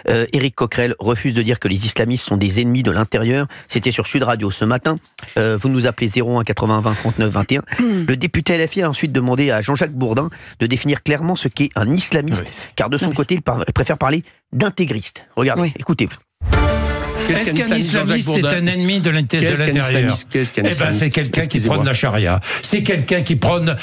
Éric Coquerel refuse de dire que les islamistes sont des ennemis de l'intérieur. C'était sur Sud Radio ce matin. Vous nous appelez 01 80 20 39 21. Le député LFI a ensuite demandé à Jean-Jacques Bourdin de définir clairement ce qu'est un islamiste, car de son côté, il préfère parler d'intégriste. Regardez, écoutez. Est-ce qu'un islamiste est un ennemi de l'intérieur? C'est quelqu'un qui prône la charia. C'est quelqu'un qui prône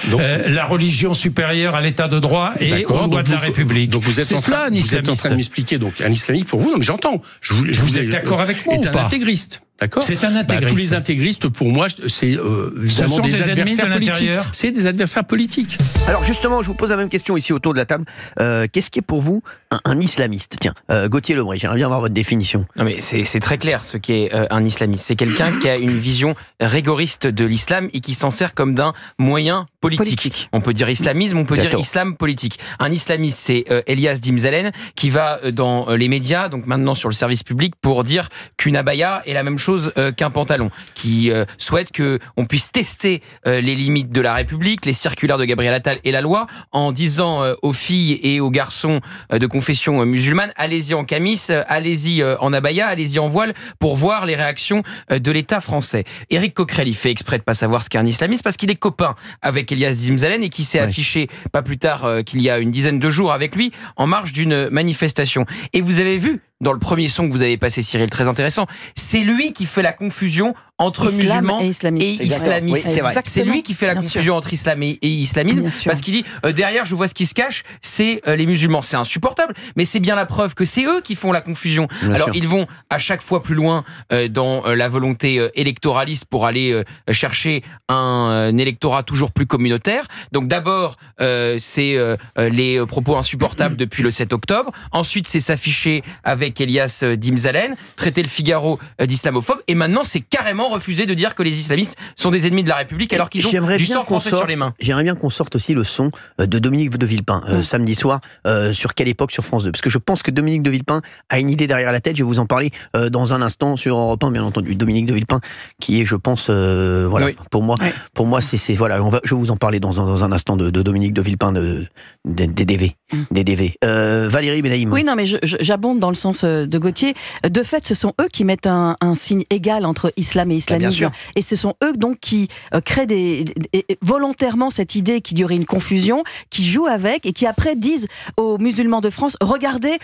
la religion supérieure à l'état de droit et aux lois de la République. Donc vous êtes en train de m'expliquer donc un islamiste pour vous. Non mais j'entends. Vous êtes d'accord avec moi ou pas? Est un intégriste. D'accord. C'est un intégriste. Tous les intégristes, pour moi, c'est évidemment des adversaires politiques. C'est des adversaires politiques. Alors justement, je vous pose la même question ici autour de la table. Qu'est-ce qui est pour vous un islamiste? Tiens, Gauthier Lebray, j'aimerais bien avoir votre définition. Non mais c'est très clair ce qu'est un islamiste. C'est quelqu'un qui a une vision rigoriste de l'islam et qui s'en sert comme d'un moyen politique. On peut dire islamisme, on peut dire islam politique. Un islamiste, c'est Elias Dimzalen qui va dans les médias, donc maintenant sur le service public, pour dire qu'une abaya est la même chose qu'un pantalon, qui souhaite qu'on puisse tester les limites de la République, les circulaires de Gabriel Attal et la loi, en disant aux filles et aux garçons de confession musulmane, allez-y en camis, allez-y en abaya, allez-y en voile, pour voir les réactions de l'État français. Éric Coquerel, il fait exprès de pas savoir ce qu'est un islamiste, parce qu'il est copain avec Elias Dimzalen et qui s'est affiché pas plus tard qu'il y a une dizaine de jours avec lui, en marge d'une manifestation. Et vous avez vu, dans le premier son que vous avez passé, Cyril, très intéressant, c'est lui qui fait la confusion entre musulmans et islamistes. Oui, c'est vrai. C'est lui qui fait la confusion entre islam et islamisme, parce qu'il dit, derrière, je vois ce qui se cache, c'est les musulmans. C'est insupportable, mais c'est bien la preuve que c'est eux qui font la confusion. Alors, ils vont à chaque fois plus loin dans la volonté électoraliste pour aller chercher un électorat toujours plus communautaire. Donc d'abord, c'est les propos insupportables depuis le 7 octobre. Ensuite, c'est s'afficher avec Elias Dimzalen, traiter le Figaro d'islamophobe, et maintenant, c'est carrément refuser de dire que les islamistes sont des ennemis de la République alors qu'ils ont du sang français sur les mains. J'aimerais bien qu'on sorte aussi le son de Dominique de Villepin samedi soir sur Quelle époque sur France 2, parce que je pense que Dominique de Villepin a une idée derrière la tête. Je vais vous en parler dans un instant sur Europe 1, bien entendu. Dominique de Villepin qui est, je pense, pour moi c'est voilà, je vais vous en parler dans un instant de Dominique de Villepin des DV. Valérie Benaïm. Oui, non, mais j'abonde dans le sens de Gauthier. De fait, ce sont eux qui mettent un signe égal entre islam et islamisme. Et ce sont eux donc qui créent volontairement cette idée qu'il y aurait une confusion, qui jouent avec et qui après disent aux musulmans de France, regardez,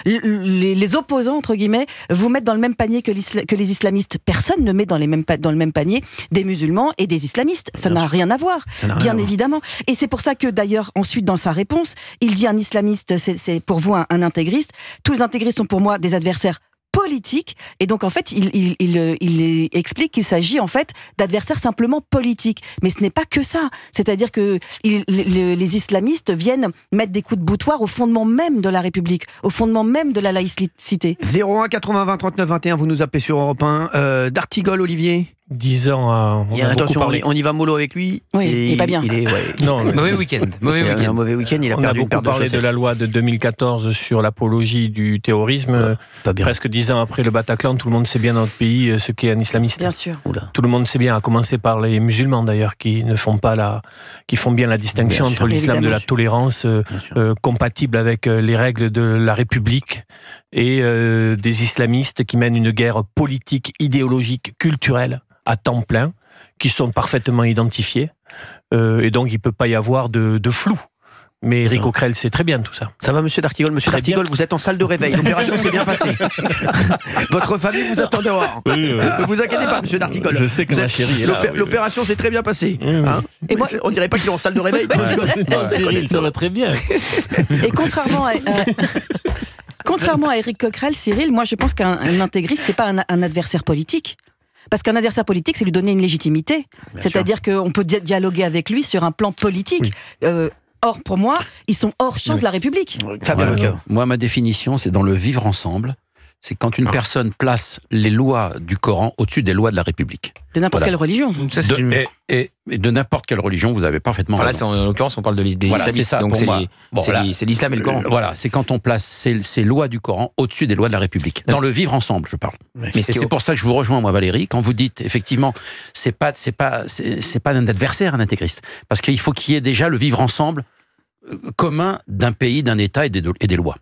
les opposants entre guillemets vous mettent dans le même panier que les islamistes. Personne ne met dans le même panier des musulmans et des islamistes. Ça n'a rien à voir, bien évidemment. Et c'est pour ça que d'ailleurs ensuite dans sa réponse, il dit un islamiste, c'est pour vous un intégriste. Tous les intégristes sont pour moi des adversaires politiques, et donc en fait il explique qu'il s'agit en fait d'adversaires simplement politiques, mais ce n'est pas que ça, c'est-à-dire que les islamistes viennent mettre des coups de boutoir au fondement même de la République, au fondement même de la laïcité. 01 80 20 39 21, vous nous appelez sur Europe 1. D'Artigol, Olivier. 10 ans, attention, on y va mollo avec lui. Oui, il est pas bien. Mauvais week-end. Mauvais week-end, il a perdu une paire de chaussettes. On a beaucoup parlé de la loi de 2014 sur l'apologie du terrorisme. Presque 10 ans après le Bataclan, tout le monde sait bien dans notre pays ce qu'est un islamiste. Bien sûr. Tout le monde sait bien, à commencer par les musulmans d'ailleurs, qui font bien la distinction entre l'islam de la tolérance compatible avec les règles de la République et des islamistes qui mènent une guerre politique, idéologique, culturelle à temps plein, qui sont parfaitement identifiés, et donc il ne peut pas y avoir de flou. Mais Éric Coquerel sait très bien tout ça. Ça va, monsieur D'Artigol? Monsieur D'Artigol, vous êtes en salle de réveil. L'opération s'est bien passée. Votre famille vous attend dehors. Ne vous inquiétez pas, monsieur D'Artigol. Je sais que ma chérie est là. L'opération s'est très bien passée. Hein, et moi, on dirait pas qu'il est en salle de réveil. Cyril, ça va très bien. Et contrairement à Éric Coquerel, Cyril, moi je pense qu'un intégriste, c'est pas un adversaire politique. Parce qu'un adversaire politique, c'est lui donner une légitimité. C'est-à-dire qu'on peut dialoguer avec lui sur un plan politique. Or, pour moi, ils sont hors champ de la République. Moi, ma définition, c'est dans le vivre ensemble. C'est quand une personne place les lois du Coran au-dessus des lois de la République. De n'importe quelle religion. Et de n'importe quelle religion, vous avez parfaitement raison. Là, en l'occurrence, on parle des islamistes. Ça, donc c'est l'islam et le Coran. Voilà, c'est quand on place ces lois du Coran au-dessus des lois de la République. Dans le vivre ensemble, je parle. Et c'est pour ça que je vous rejoins, moi, Valérie, quand vous dites, effectivement, c'est pas un adversaire, un intégriste. Parce qu'il faut qu'il y ait déjà le vivre ensemble commun d'un pays, d'un État et des lois.